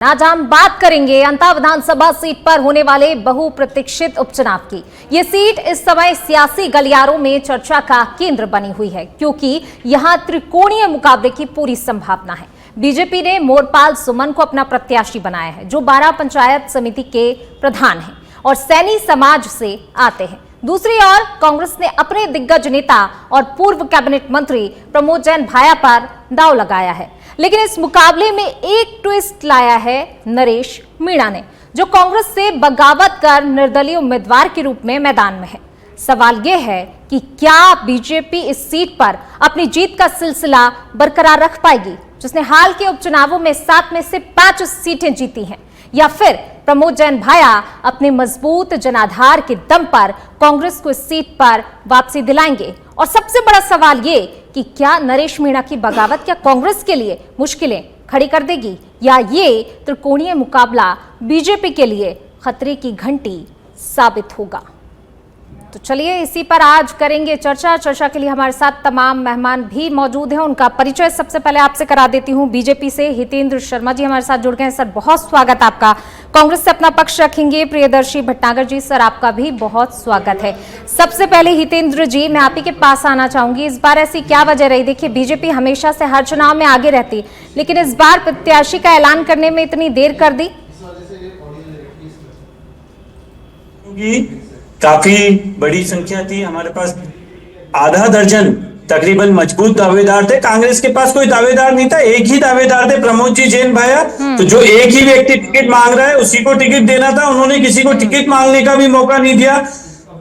आज हम बात करेंगे अंता विधानसभा सीट पर होने वाले बहुप्रतीक्षित उपचुनाव की। ये सीट इस समय सियासी गलियारों में चर्चा का केंद्र बनी हुई है, क्योंकि यहां त्रिकोणीय मुकाबले की पूरी संभावना है। बीजेपी ने मोरपाल सुमन को अपना प्रत्याशी बनाया है, जो 12 पंचायत समिति के प्रधान हैं और सैनी समाज से आते हैं। दूसरी ओर कांग्रेस ने अपने दिग्गज नेता और पूर्व कैबिनेट मंत्री प्रमोद जैन भाया पर दांव लगाया है। लेकिन इस मुकाबले में एक ट्विस्ट लाया है नरेश मीणा ने, जो कांग्रेस से बगावत कर निर्दलीय उम्मीदवार के रूप में मैदान में है। सवाल यह है कि क्या बीजेपी इस सीट पर अपनी जीत का सिलसिला बरकरार रख पाएगी, जिसने हाल के उपचुनावों में 7 में से 5 सीटें जीती हैं, या फिर प्रमोद जैन भाया अपने मजबूत जनाधार के दम पर कांग्रेस को इस सीट पर वापसी दिलाएंगे। और सबसे बड़ा सवाल ये कि क्या नरेश मीणा की बगावत क्या कांग्रेस के लिए मुश्किलें खड़ी कर देगी, या ये त्रिकोणीय मुकाबला बीजेपी के लिए खतरे की घंटी साबित होगा। तो चलिए इसी पर आज करेंगे चर्चा के लिए हमारे साथ तमाम मेहमान भी मौजूद हैं। उनका परिचय सबसे पहले आपसे करा देती हूं। बीजेपी से हितेंद्र शर्मा जी हमारे साथ जुड़ गए हैं। सर, बहुत स्वागत आपका। कांग्रेस से अपना पक्ष रखेंगे प्रियदर्शी भटनागर जी। सर, आपका भी बहुत स्वागत है। सबसे पहले हितेंद्र जी, मैं आप ही के पास आना चाहूंगी। इस बार ऐसी क्या वजह रही? देखिए, बीजेपी हमेशा से हर चुनाव में आगे रहती, लेकिन इस बार प्रत्याशी का ऐलान करने में इतनी देर कर दी। काफी बड़ी संख्या थी हमारे पास, आधा दर्जन तकरीबन मजबूत दावेदार थे। कांग्रेस के पास कोई दावेदार नहीं था, एक ही दावेदार थे, प्रमोद जी जैन भाया। तो जो एक ही व्यक्ति टिकट मांग रहा है उसी को टिकट देना था। उन्होंने किसी को टिकट मांगने का भी मौका नहीं दिया।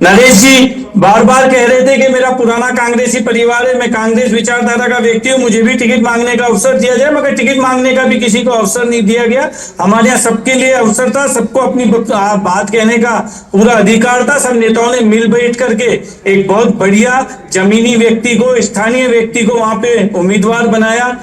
नरेश जी बार बार कह रहे थे कि मेरा पुराना कांग्रेसी परिवार है, मैं कांग्रेस विचारधारा का व्यक्ति हूं, मुझे भी टिकट मांगने का अवसर दिया जाए, मगर टिकट मांगने का भी किसी को अवसर नहीं दिया गया। हमारे यहाँ सबके लिए अवसर था, सबको अपनी बात कहने का पूरा अधिकार था। सब नेताओं ने मिल बैठ करके एक बहुत बढ़िया जमीनी व्यक्ति को, स्थानीय व्यक्ति को वहां पे उम्मीदवार बनाया।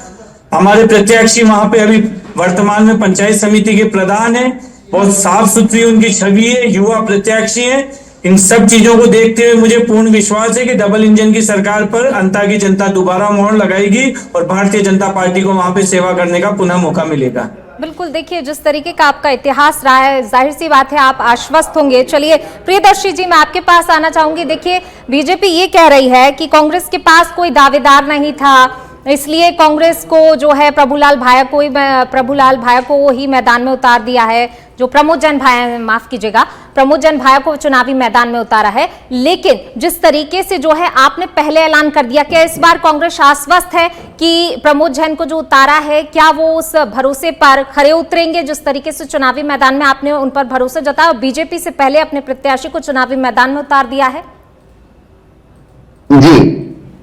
हमारे प्रत्याशी वहां पे अभी वर्तमान में पंचायत समिति के प्रधान है, बहुत साफ सुथरी उनकी छवि है, युवा प्रत्याशी है। इन सब चीजों को देखते हुए मुझे पूर्ण विश्वास है कि डबल इंजन की सरकार पर अंता की जनता दोबारा मोहर लगाएगी और भारतीय जनता पार्टी को वहां पे सेवा करने का पुनः मौका मिलेगा। बिल्कुल, देखिए जिस तरीके का आपका इतिहास रहा है, जाहिर सी बात है आप आश्वस्त होंगे। चलिए प्रियदर्शी जी, मैं आपके पास आना चाहूंगी। देखिए, बीजेपी ये कह रही है कि कांग्रेस के पास कोई दावेदार नहीं था, इसलिए कांग्रेस को जो है प्रभुलाल भाया को ही मैदान में उतार दिया है। जो प्रमोद जैन भाया, माफ कीजिएगा, प्रमोद जैन भाया को चुनावी मैदान में उतारा है। लेकिन जिस तरीके से जो है आपने पहले ऐलान कर दिया, क्या इस बार कांग्रेस आश्वस्त है कि प्रमोद जैन को जो उतारा है, क्या वो उस भरोसे पर खरे उतरेंगे जिस तरीके से चुनावी मैदान में आपने उन पर भरोसा जताया और बीजेपी से पहले अपने प्रत्याशी को चुनावी मैदान में उतार दिया है? जी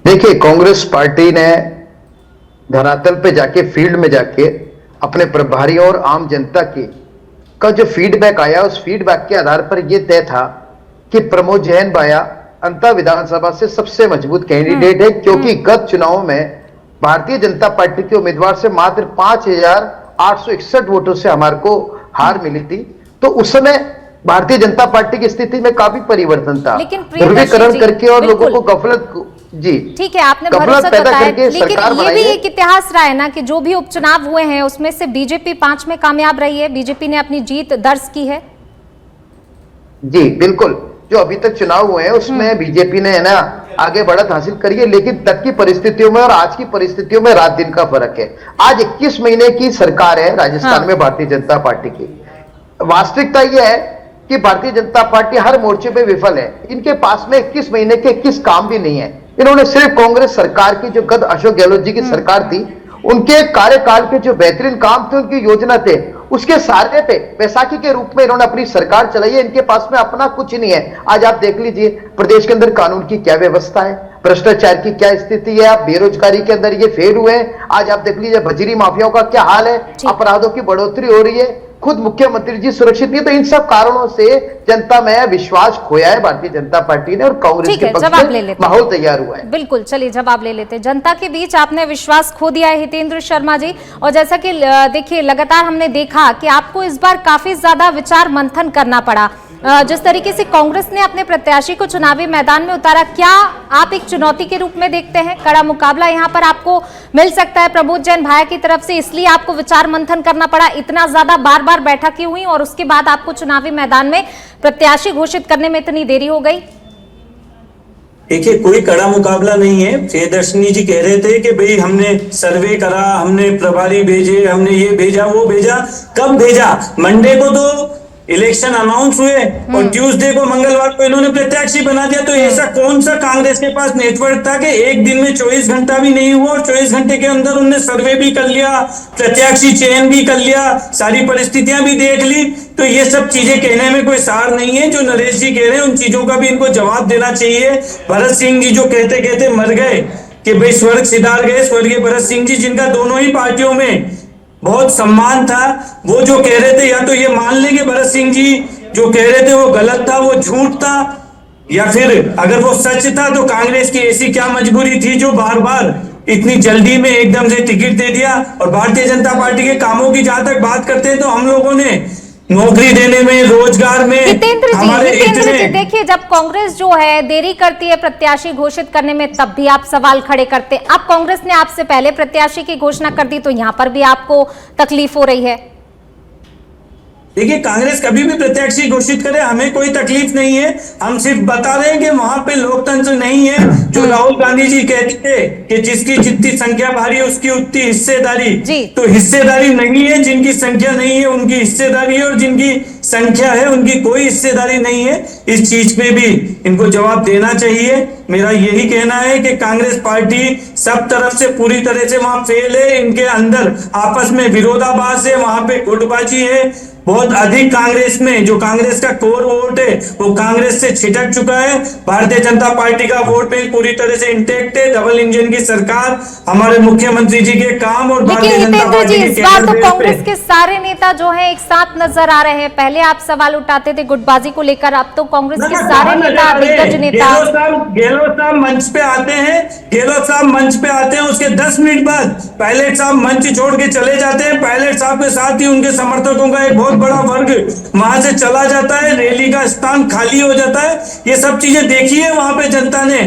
देखिए, कांग्रेस पार्टी ने धरातल पे जाके, फील्ड में जाके अपने प्रभारियों और आम जनता का जो फीडबैक आया, उस फीडबैक के आधार पर यह तय था कि प्रमोद जैन भाया अंता विधानसभा से सबसे मजबूत कैंडिडेट है, क्योंकि गत चुनावों में भारतीय जनता पार्टी के उम्मीदवार से मात्र 5,861 वोटों से हमारे को हार मिली थी। तो उस समय भारतीय जनता पार्टी की स्थिति में काफी परिवर्तन था, ध्रुवीकरण करके और लोगों को गफलत, जी ठीक है, आपने भरोसा जताया, लेकिन ये भी एक इतिहास रहा है ना कि जो भी उपचुनाव हुए हैं उसमें से बीजेपी 5 में कामयाब रही है, बीजेपी ने अपनी जीत दर्ज की है। जी बिल्कुल, जो अभी तक चुनाव हुए हैं उसमें बीजेपी ने है ना आगे बढ़त हासिल करी है, लेकिन तब की परिस्थितियों में और आज की परिस्थितियों में रात दिन का फर्क है। आज 21 महीने की सरकार है राजस्थान में भारतीय जनता पार्टी की। वास्तविकता यह है कि भारतीय जनता पार्टी हर मोर्चे पे विफल है। इनके पास में 21 महीने के 21 काम भी नहीं है। इन्होंने सिर्फ कांग्रेस सरकार की, जो गत अशोक गहलोत जी की सरकार थी, उनके कार्यकाल के जो बेहतरीन काम थे, उनकी योजना थे, उसके सारे पे बैसाखी के रूप में इन्होंने अपनी सरकार चलाई है। इनके पास में अपना कुछ नहीं है। आज आप देख लीजिए प्रदेश के अंदर कानून की क्या व्यवस्था है, भ्रष्टाचार की क्या स्थिति है, आप बेरोजगारी के अंदर ये फेल हुए हैं। आज आप देख लीजिए भजरी माफियाओं का क्या हाल है, अपराधों की बढ़ोतरी हो रही है, खुद मुख्यमंत्री जी सुरक्षित नहीं। तो इन सब कारणों से जनता में विश्वास खोया है भारतीय जनता पार्टी ने, और कांग्रेस के पक्ष में माहौल तैयार हुआ है। बिल्कुल, चलिए जवाब ले लेते हैं। जनता के बीच आपने विश्वास खो दिया है हितेंद्र शर्मा जी, और जैसा कि देखिए लगातार हमने देखा कि आपको इस बार काफी ज्यादा विचार मंथन करना पड़ा। जिस तरीके से कांग्रेस ने अपने प्रत्याशी को चुनावी मैदान में उतारा, क्या आप एक चुनौती के रूप में देखते हैं? कड़ा मुकाबला यहां पर आपको मिल सकता है प्रमोद जैन भाया की तरफ से, इसलिए आपको विचार मंथन करना पड़ा, इतना ज्यादा बार बार बैठकें हुई और उसके बाद आपको चुनावी मैदान में प्रत्याशी घोषित करने में इतनी देरी हो गई? देखिए, कोई कड़ा मुकाबला नहीं है। प्रियदर्शनी जी कह रहे थे कि भाई हमने सर्वे करा, हमने प्रभारी भेजे, हमने ये भेजा वो भेजा। कब भेजा? मंडे को तो इलेक्शन अनाउंस हुए और ट्यूसडे को, मंगलवार को इन्होंने प्रत्याशी बना दिया। तो ऐसा कौन सा कांग्रेस के पास नेटवर्क था कि एक दिन में 24 घंटा भी नहीं हुआ और 24 घंटे के अंदर उन्होंने सर्वे भी कर लिया, प्रत्याशी चयन भी कर लिया, सारी परिस्थितियां भी देख ली। तो ये सब चीजें कहने में कोई सार नहीं है। जो नरेश जी कह रहे हैं उन चीजों का भी इनको जवाब देना चाहिए। भरत सिंह जी जो कहते कहते मर गए कि भाई स्वर्ग सिधार गए, स्वर्गीय भरत सिंह जी, जिनका दोनों ही पार्टियों में बहुत सम्मान था, वो जो कह रहे थे या तो ये मान लेंगे भरत सिंह जी जो कह रहे थे वो गलत था, वो झूठ था, या फिर अगर वो सच था तो कांग्रेस की ऐसी क्या मजबूरी थी जो बार बार इतनी जल्दी में एकदम से टिकट दे दिया। और भारतीय जनता पार्टी के कामों की जहां तक बात करते हैं तो हम लोगों ने नौकरी देने में, रोजगार में हितेंद्र हमारे जी देखिए, जब कांग्रेस जो है देरी करती है प्रत्याशी घोषित करने में तब भी आप सवाल खड़े करते हैं। अब कांग्रेस ने आपसे पहले प्रत्याशी की घोषणा कर दी तो यहां पर भी आपको तकलीफ हो रही है। देखिए, कांग्रेस कभी भी प्रत्याशी घोषित करे, हमें कोई तकलीफ नहीं है। हम सिर्फ बता रहे हैं कि वहां पे लोकतंत्र नहीं है। जो राहुल गांधी जी कहते थे कि जिसकी जितनी संख्या भारी है उसकी उतनी हिस्सेदारी, तो हिस्सेदारी नहीं है। जिनकी संख्या नहीं है उनकी हिस्सेदारी है और जिनकी संख्या है उनकी कोई हिस्सेदारी नहीं है। इस चीज पे भी इनको जवाब देना चाहिए। मेरा यही कहना है कि कांग्रेस पार्टी सब तरफ से पूरी तरह से वहां फेल है। इनके अंदर आपस में विरोधाभास है, वहां पे गुटबाजी है बहुत अधिक। कांग्रेस में जो कांग्रेस का कोर वोट है वो कांग्रेस से छिटक चुका है। भारतीय जनता पार्टी का वोट बैंक पूरी तरह से इंटेक्ट है। डबल इंजन की सरकार, हमारे मुख्यमंत्री जी के काम और भारतीय जनता पार्टी के इस बार तो कांग्रेस के सारे नेता जो हैं एक साथ नजर आ रहे हैं। पहले आप सवाल उठाते थे गुटबाजी को लेकर, अब तो कांग्रेस के सारे नेता, दिग्गज नेता, गहलोत साहब मंच पे आते हैं, गहलोत साहब मंच पे आते हैं, उसके 10 मिनट बाद पायलट साहब मंच छोड़ के चले जाते हैं। पायलट साहब के साथ ही उनके समर्थकों का एक बहुत बड़ा वर्ग वहां से चला जाता है, रैली का स्थान खाली हो जाता है। ये सब चीजें देखी है वहां पे जनता ने,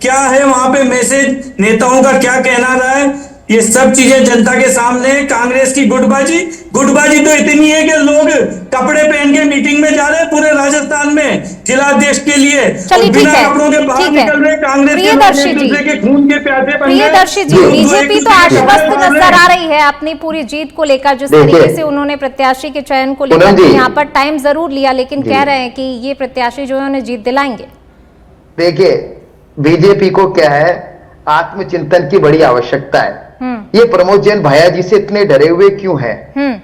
क्या है वहां पे मैसेज, नेताओं का क्या कहना रहा है, ये सब चीजें जनता के सामने। कांग्रेस की गुटबाजी तो इतनी है कि लोग कपड़े पहन के मीटिंग में जा रहे हैं पूरे राजस्थान में जिलाध्यक्ष के लिए, बिना कपड़ों के बाहर निकल रहे। कांग्रेस के दूसरे के खून के प्यासे बन गए। प्रियदर्शी जी, बीजेपी तो आश्वस्त नजर आ रही है अपनी पूरी जीत को लेकर। जिस तरीके से उन्होंने प्रत्याशी के चयन को लेकर यहाँ पर टाइम जरूर लिया, लेकिन कह रहे हैं कि ये प्रत्याशी जो है उन्हें जीत दिलाएंगे। देखिए, बीजेपी को क्या है, आत्मचिंतन की बड़ी आवश्यकता है। ये प्रमोद जैन भाया जी से इतने डरे हुए क्यों हैं?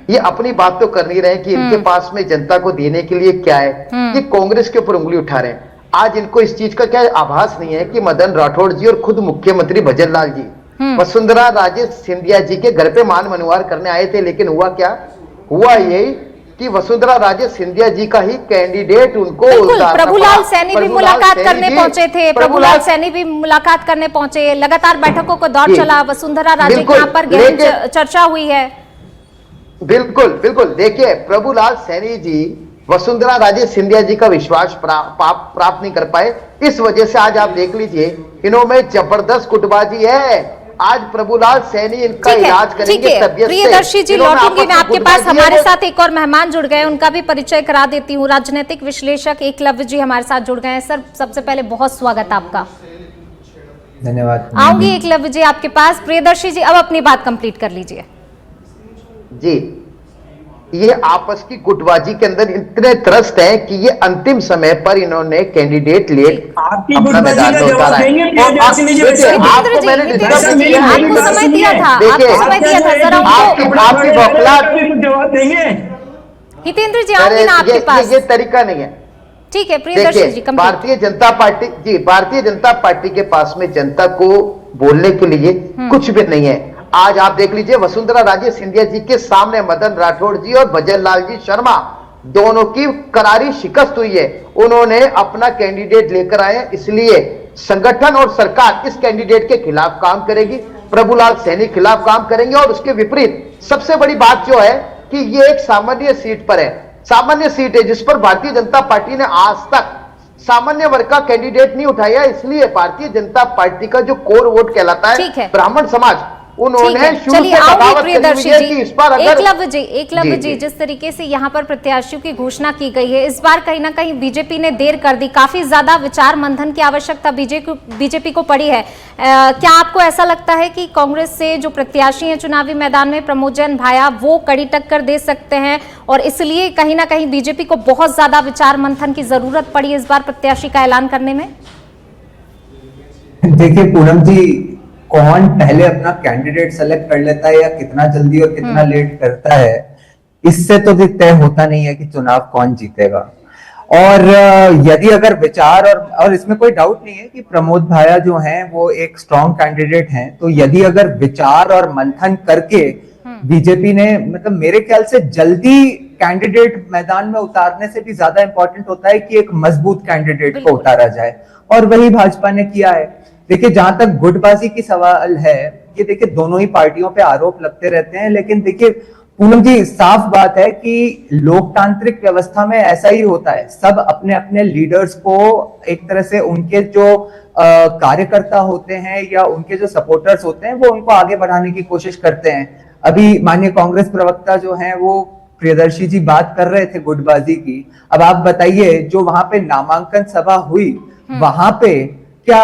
ये अपनी बात तो कर नहीं रहे कि इनके पास में जनता को देने के लिए क्या है। ये कांग्रेस के ऊपर उंगली उठा रहे हैं। आज इनको इस चीज का क्या आभास नहीं है कि मदन राठौड़ जी और खुद मुख्यमंत्री भजन लाल जी वसुंधरा राजे सिंधिया जी के घर पे मान मनोहर करने आए थे, लेकिन हुआ क्या? हुआ यही कि वसुंधरा राजे सिंधिया जी का ही कैंडिडेट उनको प्रभुलाल सैनी भी मुलाकात करने पहुंचे थे। प्रभुलाल सैनी भी मुलाकात करने पहुंचे। लगातार बैठकों को दौर चला। वसुंधरा राजे के यहाँ पर गहन चर्चा हुई है। बिल्कुल बिल्कुल। देखिए, प्रभुलाल सैनी जी वसुंधरा राजे सिंधिया जी का विश्वास प्राप्त नहीं कर पाए। इस वजह से आज आप देख लीजिए इन्होंने जबरदस्त गुटबाजी है। आज प्रभुलाल सैनी इनका इलाज करेंगे तबीयत से। प्रियदर्शी जी, लौटूंगी मैं आपके पास। हमारे साथ एक और मेहमान जुड़ गए, उनका भी परिचय करा देती हूँ। राजनीतिक विश्लेषक एकलव्य जी हमारे साथ जुड़ गए हैं। सर, सबसे पहले बहुत स्वागत आपका। धन्यवाद। आऊंगी एकलव्य जी आपके पास। प्रियदर्शी जी, अब अपनी बात कंप्लीट कर लीजिए। जी, ये आपस की गुटबाजी के अंदर इतने त्रस्त है कि ये अंतिम समय पर इन्होंने कैंडिडेट ले अपना मैदान में उतारा है। आपको मैंने डिस्कस किया, आपको समय दिया था, आपकी बौखलाहट जवाब देंगे। हितेंद्र जी, आऊंगी ना आपके पास। ये तरीका नहीं है। ठीक है प्रियदर्शी जी, भारतीय जनता पार्टी के पास में जनता को बोलने के लिए कुछ भी नहीं है। आज आप देख लीजिए, वसुंधरा राजे सिंधिया जी के सामने मदन राठौड़ जी और भजन लाल जी शर्मा दोनों की करारी शिकस्त हुई है। उन्होंने अपना कैंडिडेट लेकर आए, इसलिए संगठन और सरकार इस कैंडिडेट के खिलाफ काम करेगी, प्रभुलाल सैनी खिलाफ काम करेंगे। और उसके विपरीत सबसे बड़ी बात जो है कि ये एक सामान्य सीट पर है। सामान्य सीट है जिस पर भारतीय जनता पार्टी ने आज तक सामान्य वर्ग का कैंडिडेट नहीं उठाया, इसलिए भारतीय जनता पार्टी का जो कोर वोट कहलाता ठीक है। है ब्राह्मण समाज, उन्होंने शुरू चलिए से आओगे बगावत प्रियदर्शी करी हुई है जी, कि इस बार अगर एकलव्य जी, जिस तरीके से यहाँ पर प्रत्याशियों की घोषणा की गई है, इस बार कहीं ना कहीं बीजेपी ने देर कर दी, काफी ज्यादा विचार मंथन की आवश्यकता बीजेपी को पड़ी है। क्या आपको ऐसा लगता है कि कांग्रेस से जो प्रत्याशी हैं चुनावी मैदान में प्रमोद जैन भाया, वो कड़ी टक्कर दे सकते हैं और इसलिए कहीं ना कहीं बीजेपी को बहुत ज्यादा विचार मंथन की जरूरत पड़ी इस बार प्रत्याशी का ऐलान करने में? देखिए पूनम जी, कौन पहले अपना कैंडिडेट सेलेक्ट कर लेता है या कितना जल्दी और कितना लेट करता है, इससे तो तय होता नहीं है कि चुनाव कौन जीतेगा। और यदि अगर विचार और इसमें कोई डाउट नहीं है कि प्रमोद भाया जो हैं वो एक स्ट्रॉन्ग कैंडिडेट हैं, तो यदि अगर विचार और मंथन करके बीजेपी ने, मतलब मेरे ख्याल से जल्दी कैंडिडेट मैदान में उतारने से भी ज्यादा इंपॉर्टेंट होता है कि एक मजबूत कैंडिडेट को उतारा जाए, और वही भाजपा ने किया है। देखिए जहां तक गुटबाजी की सवाल है, ये देखिए दोनों ही पार्टियों पे आरोप लगते रहते हैं, लेकिन देखिए पूनम जी साफ बात है कि लोकतांत्रिक व्यवस्था में ऐसा ही होता है, सब अपने अपने लीडर्स को एक तरह से उनके जो कार्यकर्ता होते हैं या उनके जो सपोर्टर्स होते हैं वो उनको आगे बढ़ाने की कोशिश करते हैं। अभी माननीय कांग्रेस प्रवक्ता जो हैं वो प्रियदर्शी जी बात कर रहे थे गुटबाजी की। अब आप बताइए, जो वहां पे नामांकन सभा हुई वहां पे क्या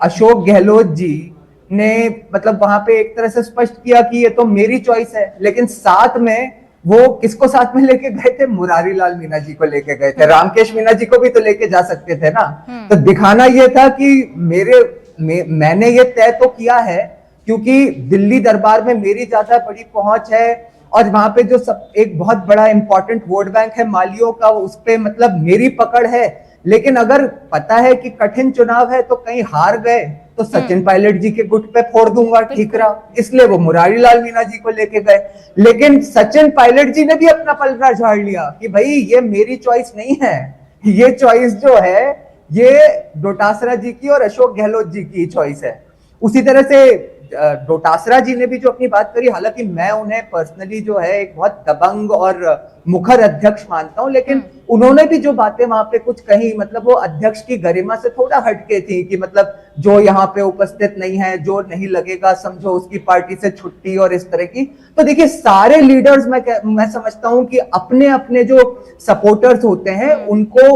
अशोक गहलोत जी ने मतलब वहां पे एक तरह से स्पष्ट किया कि ये तो मेरी चॉइस है, लेकिन साथ में वो किसको साथ में लेके गए थे? मुरारी लाल मीणा जी को लेके गए थे। रामकेश मीणा जी को भी तो लेके जा सकते थे ना। तो दिखाना ये था कि मैंने ये तय तो किया है क्योंकि दिल्ली दरबार में मेरी ज्यादा बड़ी पहुंच है, और वहां पे जो सब एक बहुत बड़ा इंपॉर्टेंट वोट बैंक है मालियों का, उस पे मतलब मेरी पकड़ है। लेकिन अगर पता है कि कठिन चुनाव है तो कहीं हार गए तो सचिन पायलट जी के गुट पे फोड़ दूंगा, ठीक रहा, इसलिए वो मुरारी लाल मीणा जी को लेके गए। लेकिन सचिन पायलट जी ने भी अपना पलड़ा झाड़ लिया कि भाई ये मेरी चॉइस नहीं है, ये चॉइस जो है ये डोटासरा जी की और अशोक गहलोत जी की चॉइस है। उसी तरह से डोटासरा जी ने भी जो अपनी बात करी, हालांकि मैं उन्हें पर्सनली जो है एक बहुत दबंग और मुखर अध्यक्ष मानता हूं, लेकिन उन्होंने भी जो बातें वहां पे कुछ कही, मतलब वो अध्यक्ष की गरिमा से थोड़ा हटके थी कि मतलब जो यहाँ पे उपस्थित नहीं है, जो नहीं लगेगा समझो उसकी पार्टी से छुट्टी और इस तरह की। तो देखिए सारे लीडर्स मैं समझता हूं कि अपने अपने जो सपोर्टर्स होते हैं उनको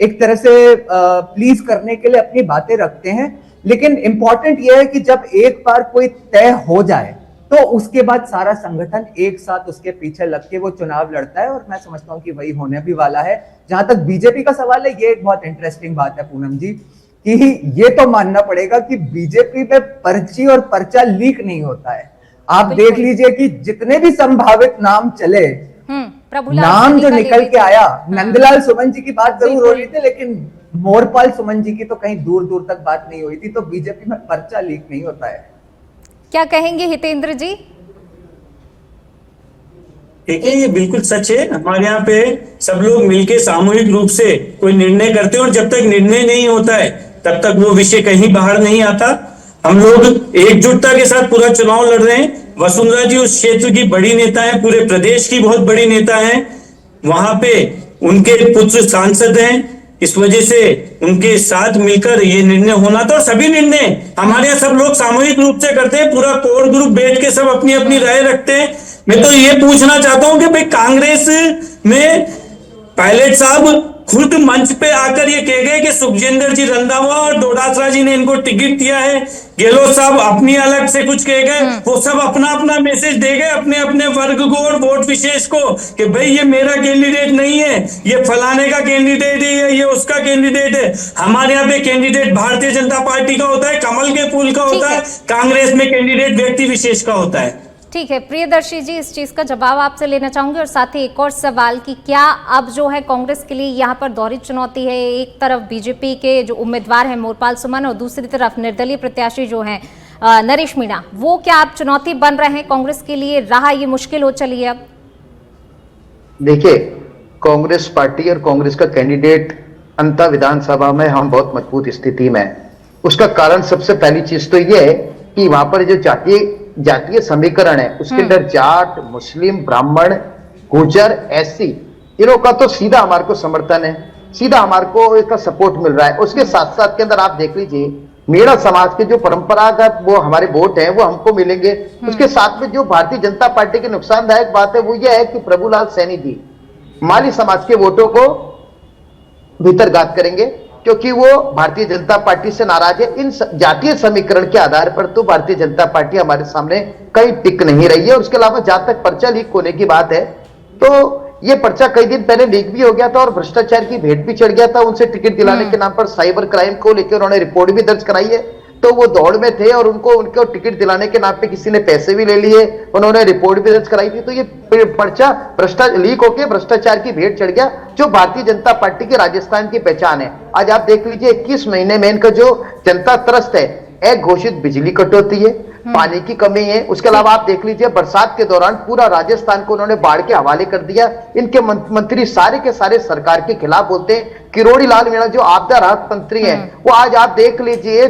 एक तरह से प्लीज करने के लिए अपनी बातें रखते हैं, लेकिन इंपॉर्टेंट यह है कि जब एक बार कोई तय हो जाए तो उसके बाद सारा संगठन एक साथ उसके पीछे लग के वो चुनाव लड़ता है, और मैं समझता हूं कि वही होने भी वाला है। जहां तक बीजेपी का सवाल है, ये एक बहुत इंटरेस्टिंग बात है पूनम जी, कि ये तो मानना पड़ेगा कि बीजेपी में पर्ची और पर्चा लीक नहीं होता है। आप देख लीजिए कि जितने भी संभावित नाम चले, नाम जो निकल के आया, नंदलाल सुमन जी की बात जरूर हो रही थी, लेकिन मोरपाल सुमन जी की तो कहीं दूर दूर तक बात नहीं हुई थी। तो बीजेपी में पर्चा लीक नहीं होता है। क्या कहेंगे हितेंद्र जी? देखिए ये बिल्कुल सच है। हमारे यहाँ पे सब लोग मिलके सामूहिक रूप से कोई निर्णय करते हैं, और जब तक निर्णय नहीं होता है तब तक वो विषय कहीं बाहर नहीं आता। हम लोग एकजुटता के साथ पूरा चुनाव लड़ रहे हैं। वसुंधरा जी उस क्षेत्र की बड़ी नेता है, पूरे प्रदेश की बहुत बड़ी नेता है, वहां पे उनके पुत्र सांसद हैं, इस वजह से उनके साथ मिलकर ये निर्णय होना था। और सभी निर्णय हमारे यहाँ सब लोग सामूहिक रूप से करते हैं, पूरा कोर ग्रुप बैठ के सब अपनी अपनी राय रखते हैं। मैं तो ये पूछना चाहता हूं कि भाई कांग्रेस में पायलट साहब खुद मंच पे आकर ये कह गए कि सुखजिंदर जी रंधावा और डोटासरा जी ने इनको टिकट दिया है, गहलोत साहब अपनी अलग से कुछ कह गए, वो सब अपना अपना मैसेज दे गए अपने अपने वर्ग को और वोट विशेष को कि भाई ये मेरा कैंडिडेट नहीं है, ये फलाने का कैंडिडेट है, ये उसका कैंडिडेट है। हमारे यहाँ पे कैंडिडेट भारतीय जनता पार्टी का होता है, कमल के फूल का होता है, कांग्रेस में कैंडिडेट व्यक्ति विशेष का होता है। ठीक है प्रियदर्शी जी, इस चीज का जवाब आपसे लेना चाहूंगी, और साथ ही एक और सवाल कि क्या अब जो है कांग्रेस के लिए यहाँ पर दोहरी चुनौती है, एक तरफ बीजेपी के जो उम्मीदवार हैं मोरपाल सुमन और दूसरी तरफ निर्दलीय प्रत्याशी जो हैं नरेश मीणा, वो क्या अब चुनौती बन रहे हैं कांग्रेस के लिए? रहा ये मुश्किल हो चली है अब? देखिए कांग्रेस पार्टी और कांग्रेस का कैंडिडेट अंता विधानसभा में हम बहुत मजबूत स्थिति में है। उसका कारण सबसे पहली चीज तो ये है कि वहां पर जो जातीय समीकरण है उसके अंदर जाट, मुस्लिम, ब्राह्मण, गुर्जर, एससी, इनका तो सीधा हमारे को समर्थन है, सीधा हमारे को इसका सपोर्ट मिल रहा है। उसके साथ साथ के अंदर आप देख लीजिए मीणा समाज के जो परंपरागत वो हमारे वोट हैं वो हमको मिलेंगे। उसके साथ में जो भारतीय जनता पार्टी की नुकसानदायक बात है वो ये है कि प्रभुलाल सैनी जी माली समाज के वोटों को भीतरघात करेंगे, क्योंकि वो भारतीय जनता पार्टी से नाराज है। इन जातीय समीकरण के आधार पर तो भारतीय जनता पार्टी हमारे सामने कहीं टिक नहीं रही है। उसके अलावा जहां तक पर्चा लीक होने की बात है तो ये पर्चा कई दिन पहले लीक भी हो गया था और भ्रष्टाचार की भेंट भी चढ़ गया था। उनसे टिकट दिलाने के नाम पर साइबर क्राइम को लेकर उन्होंने रिपोर्ट भी दर्ज कराई है, तो वो दौड़ में थे और उनको टिकट दिलाने के नाम पे किसी ने पैसे भी ले लिए, उन्होंने रिपोर्ट भी दर्ज कराई थी। तो ये पर्चा लीक होकर भ्रष्टाचार की भेंट चढ़ गया, जो भारतीय जनता पार्टी की राजस्थान की पहचान है। आज आप देख लीजिए 21 महीने में इनका जो जनता त्रस्त है, एक घोषित बिजली कटौती है, पानी की कमी है। उसके अलावा आप देख लीजिए बरसात के दौरान पूरा राजस्थान को उन्होंने बाढ़ के हवाले कर दिया। इनके मंत्री सारे के सारे सरकार के खिलाफ बोलते हैं। किरोड़ी लाल मीणा जो आपदा राहत मंत्री हैं, वो आज आप देख लीजिए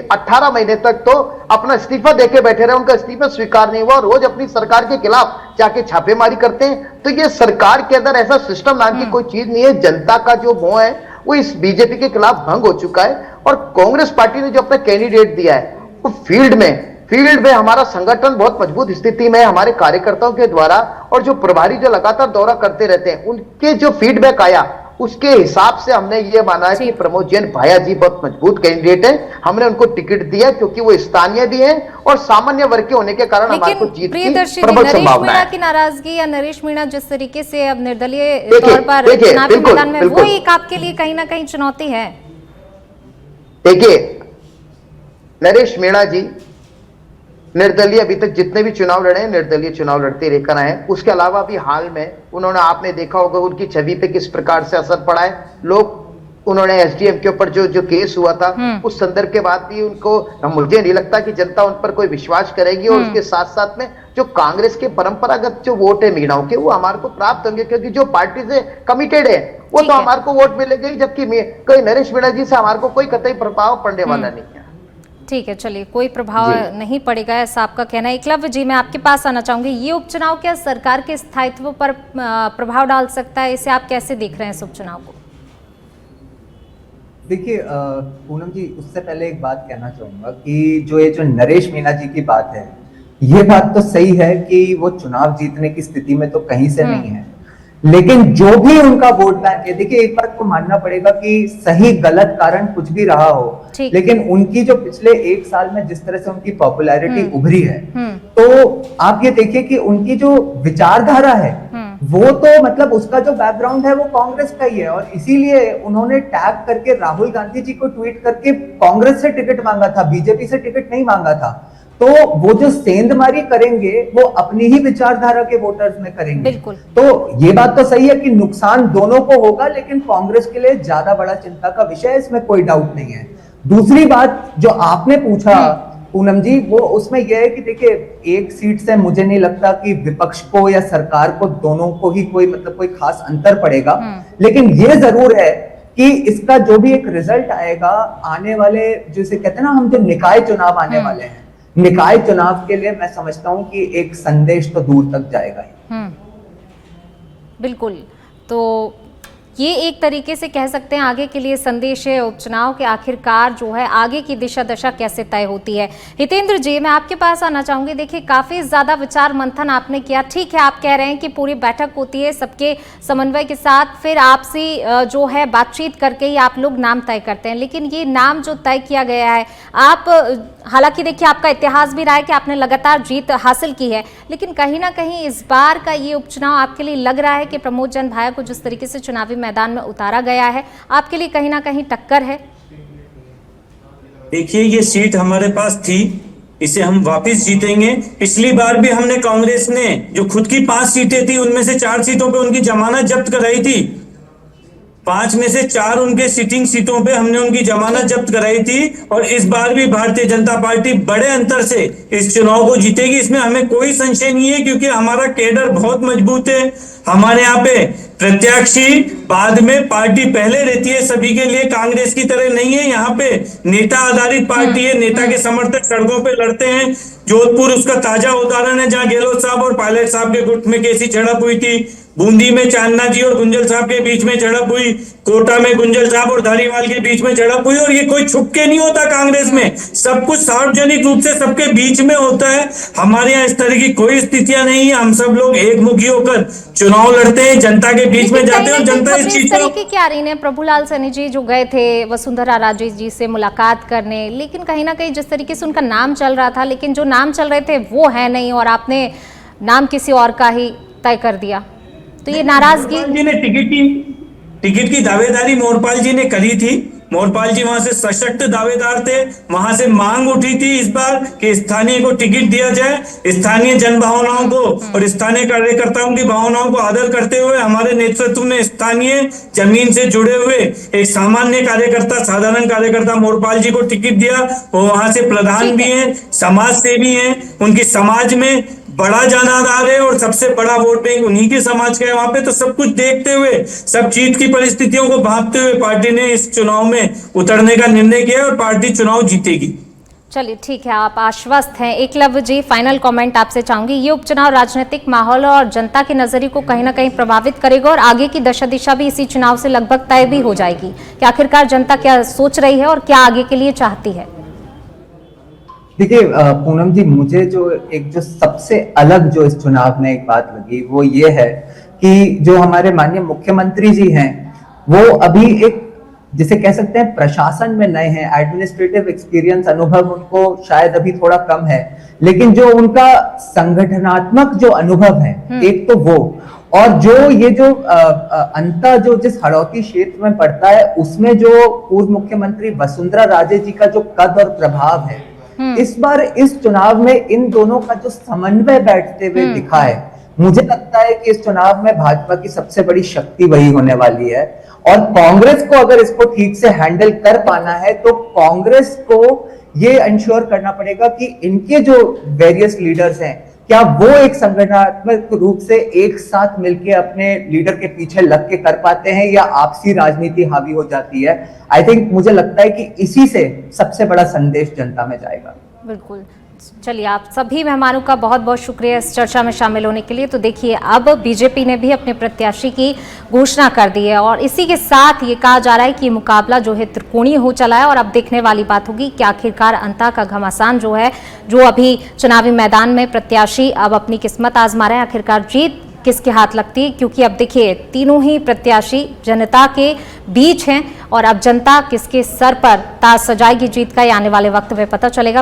18 महीने तक तो अपना इस्तीफा देके बैठे रहे, उनका इस्तीफा स्वीकार नहीं हुआ, रोज अपनी सरकार के खिलाफ जाके छापेमारी करते हैं। तो ये सरकार के अंदर ऐसा सिस्टम नाम की कोई चीज नहीं है। जनता का जो मोह है वो इस बीजेपी के खिलाफ भंग हो चुका है। और कांग्रेस पार्टी ने जो अपना कैंडिडेट दिया है वो फील्ड में हमारा संगठन बहुत मजबूत स्थिति में है हमारे कार्यकर्ताओं के द्वारा, और जो प्रभारी जो लगातार दौरा करते रहते हैं उनके जो फीडबैक आया उसके हिसाब से हमने ये माना है कि प्रमोद जैन भाया जी बहुत मजबूत कैंडिडेट है। हमने उनको टिकट दिया क्योंकि वो स्थानीय भी हैं और सामान्य वर्ग के होने के कारण हमारे को जीत की प्रबल संभावना है। की नाराजगी या नरेश मीणा जिस तरीके से अब निर्दलीय तौर पर चुनावी मैदान में, वो एक आपके लिए कहीं ना कहीं चुनौती है। देखिए नरेश मीणा जी निर्दलीय अभी तक जितने भी चुनाव लड़े हैं निर्दलीय चुनाव लड़ते लेकर आए हैं। उसके अलावा भी हाल में उन्होंने, आपने देखा होगा उनकी छवि पे किस प्रकार से असर पड़ा है। उन्होंने एसडीएम के ऊपर जो केस हुआ था उस संदर्भ के बाद भी उनको, मुझे नहीं लगता कि जनता उन पर कोई विश्वास करेगी। और उसके साथ साथ में जो कांग्रेस के परंपरागत जो वोट है मीणाओं के, वो हमारे को प्राप्त होंगे, क्योंकि जो पार्टी से कमिटेड है वो तो हमारे को वोट मिलेंगे, जबकि कोई नरेश मीणा जी से हमारे को कोई कतई प्रभाव पड़ने वाला नहीं है। ठीक है, चलिए कोई प्रभाव नहीं पड़ेगा ऐसा आपका कहना है। एकलव्य जी, मैं आपके पास आना चाहूंगी। ये उपचुनाव क्या सरकार के स्थायित्व पर प्रभाव डाल सकता है? इसे आप कैसे देख रहे हैं इस उपचुनाव को? देखिए पूनम जी, उससे पहले एक बात कहना चाहूंगा कि जो नरेश मीणा जी की बात है, ये बात तो सही है कि वो चुनाव जीतने की स्थिति में तो कहीं से नहीं है, लेकिन जो भी उनका वोट बैंक है, देखिए एक बात को मानना पड़ेगा कि सही गलत कारण कुछ भी रहा हो, लेकिन उनकी जो पिछले 1 साल में जिस तरह से उनकी पॉपुलैरिटी उभरी है, तो आप ये देखिए कि उनकी जो विचारधारा है वो तो मतलब उसका जो बैकग्राउंड है वो कांग्रेस का ही है। और इसीलिए उन्होंने टैग करके राहुल गांधी जी को ट्वीट करके कांग्रेस से टिकट मांगा था, बीजेपी से टिकट नहीं मांगा था। तो वो जो सेंधमारी करेंगे वो अपनी ही विचारधारा के वोटर्स में करेंगे। तो ये बात तो सही है कि नुकसान दोनों को होगा, लेकिन कांग्रेस के लिए ज्यादा बड़ा चिंता का विषय है, इसमें कोई डाउट नहीं है। दूसरी बात जो आपने पूछा पूनम जी, वो उसमें यह है कि देखिए एक सीट से मुझे नहीं लगता कि विपक्ष को या सरकार को, दोनों को ही कोई खास अंतर पड़ेगा, लेकिन ये जरूर है कि इसका जो भी एक रिजल्ट आएगा आने वाले, जैसे कहते हैं ना हम, जो निकाय चुनाव आने वाले हैं, निकाय चुनाव के लिए मैं समझता हूं कि एक संदेश तो दूर तक जाएगा ही। बिल्कुल, तो ये एक तरीके से कह सकते हैं आगे के लिए संदेश है उपचुनाव के, आखिरकार जो है आगे की दिशा दशा कैसे तय होती है। हितेंद्र जी, मैं आपके पास आना चाहूंगी। देखिए काफी ज्यादा विचार मंथन आपने किया, ठीक है, आप कह रहे हैं कि पूरी बैठक होती है सबके समन्वय के साथ, फिर आपसी जो है बातचीत करके ही आप लोग नाम तय करते हैं, लेकिन ये नाम जो तय किया गया है, आप हालांकि देखिए आपका इतिहास भी रहा है कि आपने लगातार जीत हासिल की है, लेकिन कहीं ना कहीं इस बार का ये उपचुनाव आपके लिए लग रहा है कि प्रमोद जैन भाया को जिस तरीके से चुनावी मैदान में उतारा गया है, आपके लिए कहीं ना कहीं टक्कर है? देखिए ये सीट हमारे पास थी, इसे हम वापस जीतेंगे। पिछली बार भी हमने, कांग्रेस ने जो खुद की 5 सीटें थी उनमें से 4 सीटों पे उनकी जमानत जब्त कराई थी, 5 में से 4 उनके सिटिंग सीटों पे हमने उनकी जमानत जब्त कराई थी। और इस बार भी भारतीय जनता पार्टी बड़े अंतर से इस चुनाव को जीतेगी, इसमें हमें कोई संशय नहीं है, क्योंकि हमारा कैडर बहुत मजबूत है। हमारे यहाँ पे प्रत्याशी बाद में, पार्टी पहले रहती है सभी के लिए, कांग्रेस की तरह नहीं है। यहाँ पे नेता आधारित पार्टी है, नेता के समर्थक सड़कों पे लड़ते हैं। जोधपुर उसका ताजा उदाहरण है, जहाँ गहलोत साहब और पायलट साहब के गुट में कैसी झड़प हुई थी। बूंदी में चांदना जी और गुंजल साहब के बीच में झड़प हुई, कोटा में गुंजल साहब और धारीवाल के बीच में झड़प हुई, और ये कोई छुप के नहीं होता कांग्रेस में, सब कुछ सार्वजनिक रूप से सबके बीच में होता है। हमारे यहाँ इस तरह की कोई स्थितियां नहीं है, हम सब लोग एकमुखी होकर चुनाव लड़ते हैं, जनता के बीच में जाते हैं और जनता इस चीज को। तरीके क्या रही है? प्रभुलाल सैनी जी जो गए थे वसुंधरा राजे जी से मुलाकात करने, लेकिन कहीं ना कहीं जिस तरीके से उनका नाम चल रहा था, लेकिन जो नाम चल रहे थे वो है नहीं, और आपने नाम किसी और का ही तय कर दिया, तो ये नाराजगी। मोरपाल जी ने टिकट की दावेदारी मोरपाल जी ने करी थी। मोरपाल जी वहां से सशक्त दावेदार थे, वहां से मांग उठी थी इस बार कि स्थानीय को टिकट दिया जाए। स्थानीय जन भावनाओं को और स्थानीय कार्यकर्ताओं की भावनाओं को आदर करते हुए हमारे नेतृत्व में स्थानीय जमीन से जुड़े हुए एक सामान्य कार्यकर्ता, साधारण कार्यकर्ता मोरपाल जी को टिकट दिया। वो वहां से प्रधान भी हैं, समाज सेवी हैं, उनकी समाज में बड़ा जनाधार है और सबसे बड़ा वोट बैंक उन्हीं के समाज का है वहां पे। तो सब कुछ देखते हुए, सब जीत की परिस्थितियों को भांपते हुए पार्टी ने इस चुनाव में उतरने का निर्णय किया और पार्टी चुनाव जीतेगी। चलिए ठीक है, आप आश्वस्त हैं। एकलव्य जी, फाइनल कमेंट आपसे चाहूंगी। ये उपचुनाव राजनीतिक माहौल और जनता के नजरिए को कहीं ना कहीं प्रभावित करेगा और आगे की दशा दिशा भी इसी चुनाव से लगभग तय भी हो जाएगी कि आखिरकार जनता क्या सोच रही है और क्या आगे के लिए चाहती है। देखिए पूनम जी, मुझे जो सबसे अलग जो इस चुनाव में एक बात लगी वो ये है कि जो हमारे माननीय मुख्यमंत्री जी हैं वो अभी एक जिसे कह सकते हैं प्रशासन में नए हैं, एडमिनिस्ट्रेटिव एक्सपीरियंस अनुभव उनको शायद अभी थोड़ा कम है, लेकिन जो उनका संगठनात्मक जो अनुभव है एक तो वो, और जो ये जो अंतर जो जिस हड़ौती क्षेत्र में पड़ता है उसमें जो पूर्व मुख्यमंत्री वसुंधरा राजे जी का जो कद और प्रभाव है, इस बार इस चुनाव में इन दोनों का जो समन्वय बैठते हुए दिखा है, मुझे लगता है कि इस चुनाव में भाजपा की सबसे बड़ी शक्ति वही होने वाली है। और कांग्रेस को अगर इसको ठीक से हैंडल कर पाना है तो कांग्रेस को ये इंश्योर करना पड़ेगा कि इनके जो वेरियस लीडर्स हैं क्या वो एक संगठनात्मक रूप से एक साथ मिलके अपने लीडर के पीछे लग के कर पाते हैं या आपसी राजनीति हावी हो जाती है। आई थिंक मुझे लगता है कि इसी से सबसे बड़ा संदेश जनता में जाएगा। बिल्कुल। चलिए, आप सभी मेहमानों का बहुत बहुत शुक्रिया इस चर्चा में शामिल होने के लिए। तो देखिए, अब बीजेपी ने भी अपने प्रत्याशी की घोषणा कर दी है और इसी के साथ ये कहा जा रहा है कि मुकाबला जो है त्रिकोणीय हो चला है और अब देखने वाली बात होगी कि आखिरकार अंता का घमासान जो है, जो अभी चुनावी मैदान में प्रत्याशी अब अपनी किस्मत आजमा रहे हैं, आखिरकार जीत किसके हाथ लगती है। क्योंकि अब देखिए, तीनों ही प्रत्याशी जनता के बीच हैं और अब जनता किसके सर पर ताज सजाएगी जीत का, ये आने वाले वक्त में पता चलेगा।